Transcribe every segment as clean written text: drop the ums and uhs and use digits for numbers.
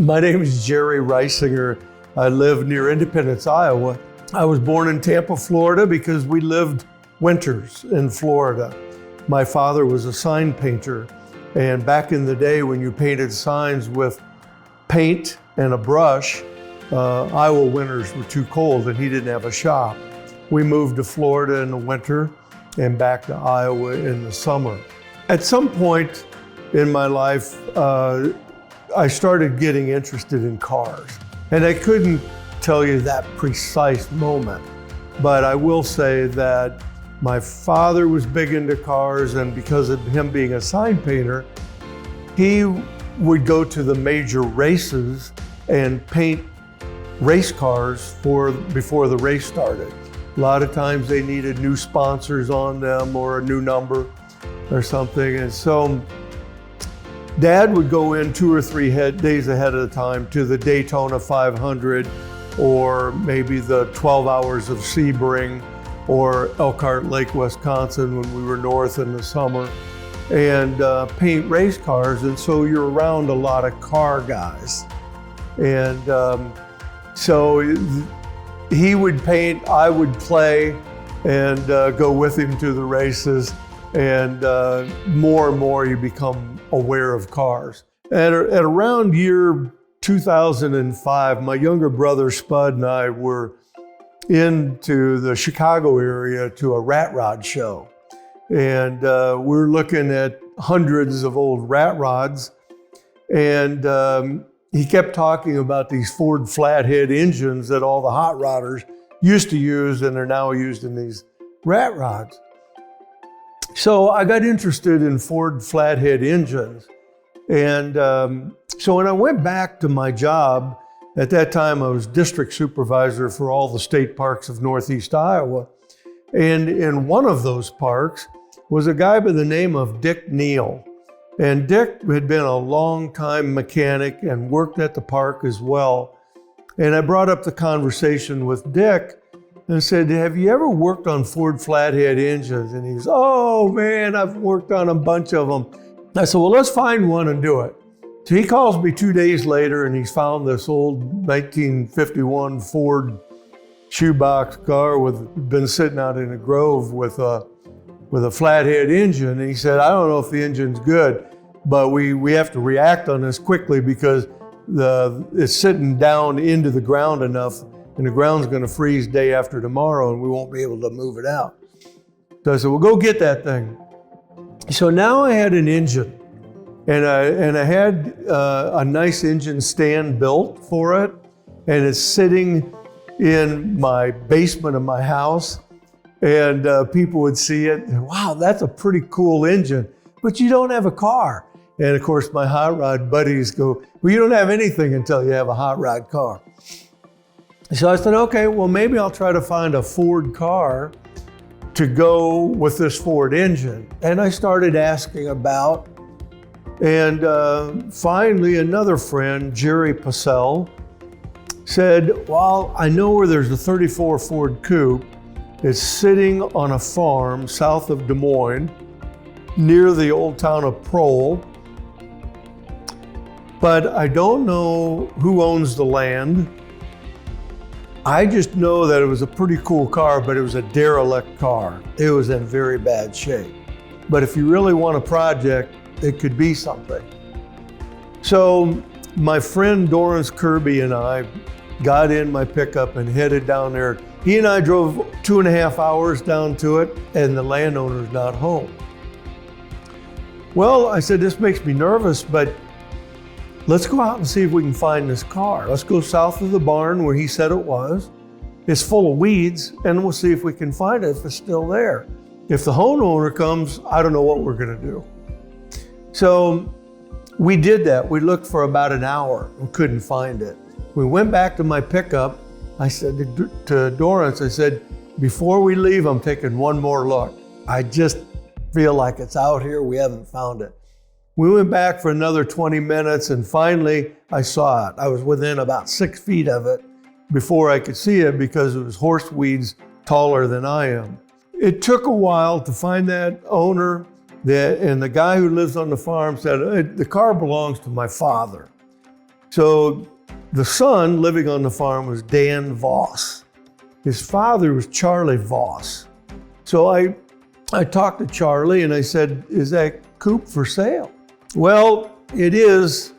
My name is Jerry Reisinger. I live near Independence, Iowa. I was born in Tampa, Florida because we lived winters in Florida. My father was a sign painter, and back in the day when you painted signs with paint and a brush, Iowa winters were too cold and he didn't have a shop. We moved to Florida in the winter and back to Iowa in the summer. At some point in my life, I started getting interested in cars. And I couldn't tell you that precise moment, but I will say that my father was big into cars, and because of him being a sign painter, he would go to the major races and paint race cars before the race started. A lot of times they needed new sponsors on them or a new number or something. And so Dad would go in 2 or 3 days ahead of the time to the Daytona 500 or maybe the 12 Hours of Sebring or Elkhart Lake, Wisconsin when we were north in the summer, and paint race cars. And so you're around a lot of car guys. And so he would paint, I would play and go with him to the races. And more you become aware of cars. At around year 2005, my younger brother Spud and I were into the Chicago area to a rat rod show. And we're looking at hundreds of old rat rods. And he kept talking about these Ford Flathead engines that all the hot rodders used to use and are now used in these rat rods. So I got interested in Ford Flathead engines. And so when I went back to my job, at that time I was district supervisor for all the state parks of Northeast Iowa. And in one of those parks was a guy by the name of Dick Neal. And Dick had been a long-time mechanic and worked at the park as well. And I brought up the conversation with Dick and I said, have you ever worked on Ford Flathead engines? And he goes, oh man, I've worked on a bunch of them. I said, well, let's find one and do it. So he calls me 2 days later and he's found this old 1951 Ford Shoebox car been sitting out in a grove with a Flathead engine. And he said, I don't know if the engine's good, but we have to react on this quickly because it's sitting down into the ground enough and the ground's gonna freeze day after tomorrow and we won't be able to move it out. So I said, well, go get that thing. So now I had an engine and I had a nice engine stand built for it, and it's sitting in my basement of my house, and people would see it, and, wow, that's a pretty cool engine, but you don't have a car. And of course my hot rod buddies go, well, you don't have anything until you have a hot rod car. So I said, okay, well, maybe I'll try to find a Ford car to go with this Ford engine. And I started asking about, and finally another friend, Jerry Reisinger, said, well, I know where there's a 34 Ford Coupe. It's sitting on a farm south of Des Moines, near the old town of Prohl. But I don't know who owns the land. I just know that it was a pretty cool car, but it was a derelict car. It was in very bad shape. But if you really want a project, it could be something. So my friend Dorance, Kirby, and I got in my pickup and headed down there. He and I drove 2.5 hours down to it, and the landowner's not home. Well, I said, this makes me nervous, but let's go out and see if we can find this car. Let's go south of the barn where he said it was. It's full of weeds, and we'll see if we can find it if it's still there. If the homeowner comes, I don't know what we're gonna do. So we did that. We looked for about an hour and couldn't find it. We went back to my pickup. I said to Dorance, I said, before we leave, I'm taking one more look. I just feel like it's out here, we haven't found it. We went back for another 20 minutes and finally I saw it. I was within about 6 feet of it before I could see it because it was horse weeds taller than I am. It took a while to find that owner, and the guy who lives on the farm said, the car belongs to my father. So the son living on the farm was Dan Voss. His father was Charlie Voss. So I talked to Charlie and I said, is that coupe for sale? Well, it is.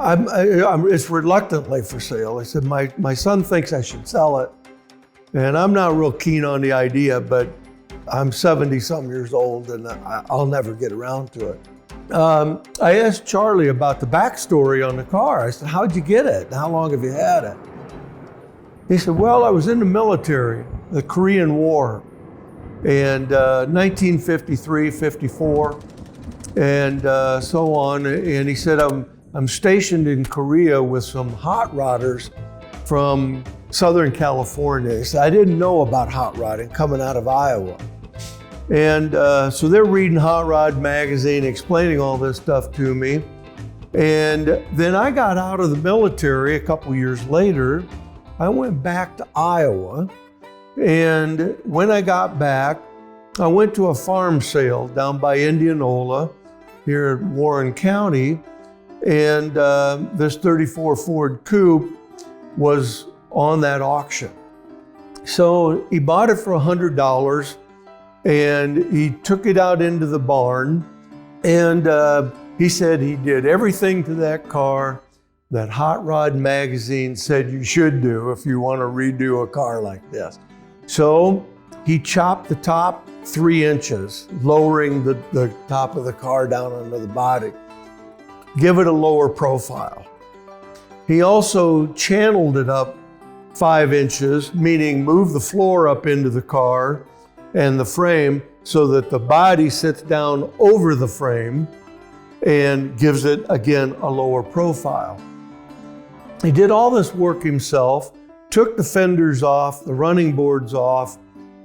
It's reluctantly for sale. I said, my son thinks I should sell it. And I'm not real keen on the idea, but I'm 70-something years old and I'll never get around to it. I asked Charlie about the backstory on the car. I said, how'd you get it? How long have you had it? He said, well, I was in the military, the Korean War, and 1953, 54, and so on. And he said, I'm stationed in Korea with some hot rodders from Southern California. He said, I didn't know about hot rodding coming out of Iowa. And so they're reading Hot Rod magazine, explaining all this stuff to me. And then I got out of the military a couple years later. I went back to Iowa. And when I got back, I went to a farm sale down by Indianola here in Warren County. And this 34 Ford Coupe was on that auction. So he bought it for $100. And he took it out into the barn, and he said he did everything to that car that Hot Rod magazine said you should do if you want to redo a car like this. So he chopped the top 3 inches, lowering the top of the car down onto the body, give it a lower profile. He also channeled it up 5 inches, meaning move the floor up into the car and the frame so that the body sits down over the frame and gives it, again, a lower profile. He did all this work himself, took the fenders off, the running boards off,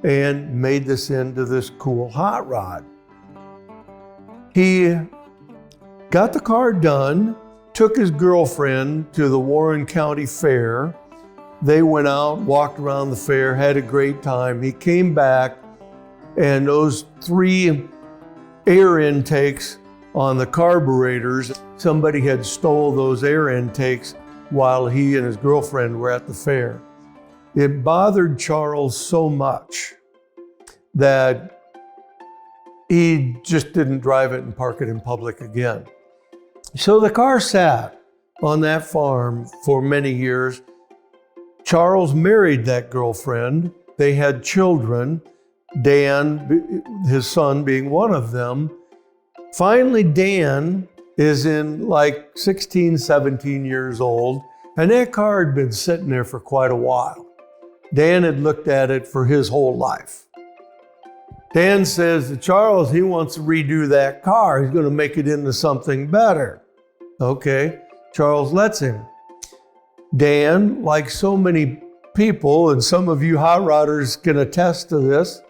and made this into this cool hot rod. He got the car done, took his girlfriend to the Warren County Fair. They went out, walked around the fair, had a great time. He came back, and those 3 air intakes on the carburetors, somebody had stole those air intakes while he and his girlfriend were at the fair. It bothered Charles so much that he just didn't drive it and park it in public again. So the car sat on that farm for many years. Charles married that girlfriend. They had children. Dan, his son, being one of them. Finally, Dan is in like 16, 17 years old, and that car had been sitting there for quite a while. Dan had looked at it for his whole life. Dan says to Charles he wants to redo that car. He's going to make it into something better. Okay, Charles lets him. Dan, like so many people, and some of you hot rodders can attest to this,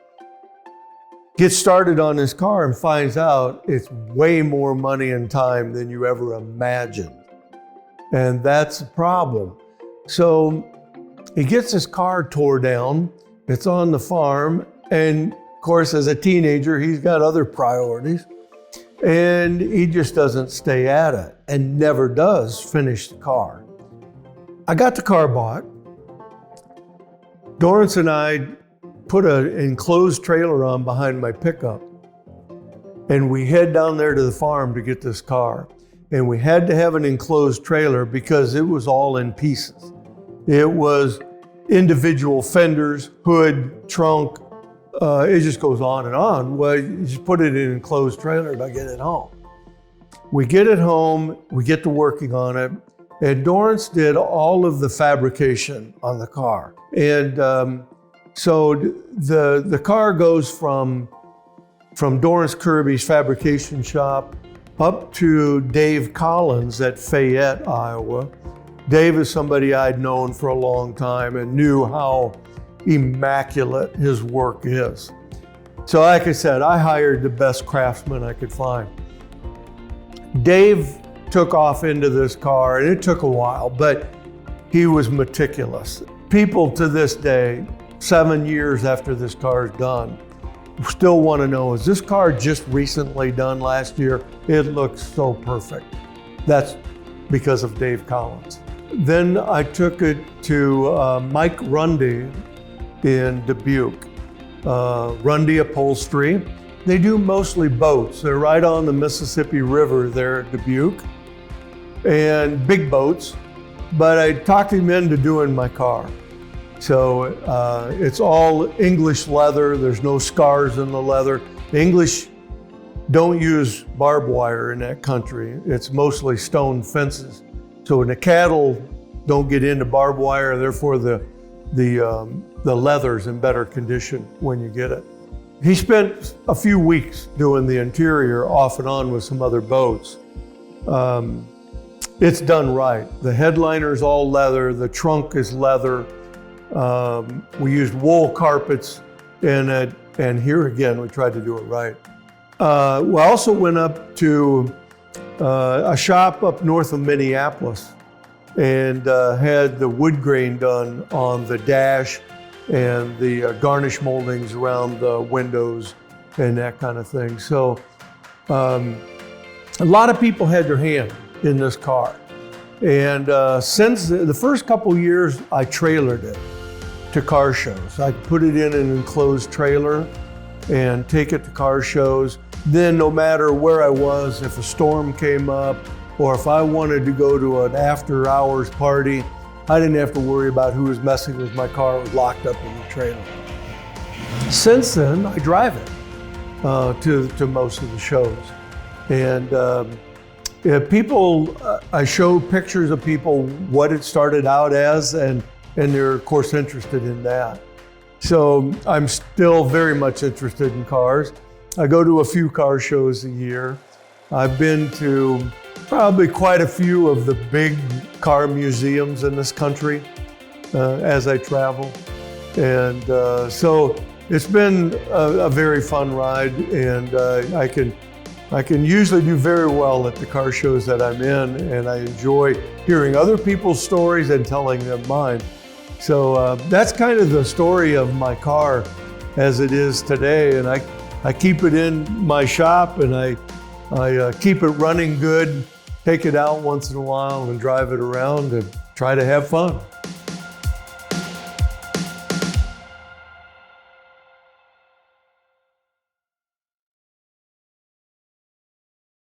gets started on his car and finds out it's way more money and time than you ever imagined. And that's a problem. So he gets his car tore down. It's on the farm. And of course, as a teenager, he's got other priorities. And he just doesn't stay at it and never does finish the car. I got the car bought. Dorance and I put an enclosed trailer on behind my pickup, and we head down there to the farm to get this car. And we had to have an enclosed trailer because it was all in pieces. It was individual fenders, hood, trunk, it just goes on and on. Well, you just put it in an enclosed trailer to get it home. We get it home, we get to working on it, and Dorance did all of the fabrication on the car. And so the car goes from Dorance Kirby's fabrication shop up to Dave Collins at Fayette, Iowa. Dave is somebody I'd known for a long time and knew how immaculate his work is. So like I said, I hired the best craftsman I could find. Dave took off into this car, and it took a while, but he was meticulous. People to this day, 7 years after this car is done, still want to know, is this car just recently done last year? It looks so perfect. That's because of Dave Collins. Then I took it to Mike Rundy in Dubuque. Rundy Upholstery. They do mostly boats. They're right on the Mississippi River there at Dubuque, and big boats. But I talked him into doing my car. So it's all English leather. There's no scars in the leather. The English don't use barbed wire in that country. It's mostly stone fences. So when the cattle don't get into barbed wire, therefore the leather's in better condition when you get it. He spent a few weeks doing the interior off and on with some other boats. It's done right. The headliner's all leather, the trunk is leather. We used wool carpets in it, and here again, we tried to do it right. We also went up to a shop up north of Minneapolis and had the wood grain done on the dash and the garnish moldings around the windows and that kind of thing. So a lot of people had their hand in this car. And since the first couple years, I trailered it to car shows. I put it in an enclosed trailer and take it to car shows. Then no matter where I was, if a storm came up or if I wanted to go to an after hours party, I didn't have to worry about who was messing with my car. It was locked up in the trailer. Since then, I drive it to most of the shows. And I show pictures of people what it started out as, and they're of course interested in that. So I'm still very much interested in cars. I go to a few car shows a year. I've been to probably quite a few of the big car museums in this country as I travel. And so it's been a very fun ride, and I can usually do very well at the car shows that I'm in, and I enjoy hearing other people's stories and telling them mine. So that's kind of the story of my car as it is today, and I keep it in my shop, and I keep it running good, take it out once in a while and drive it around and try to have fun.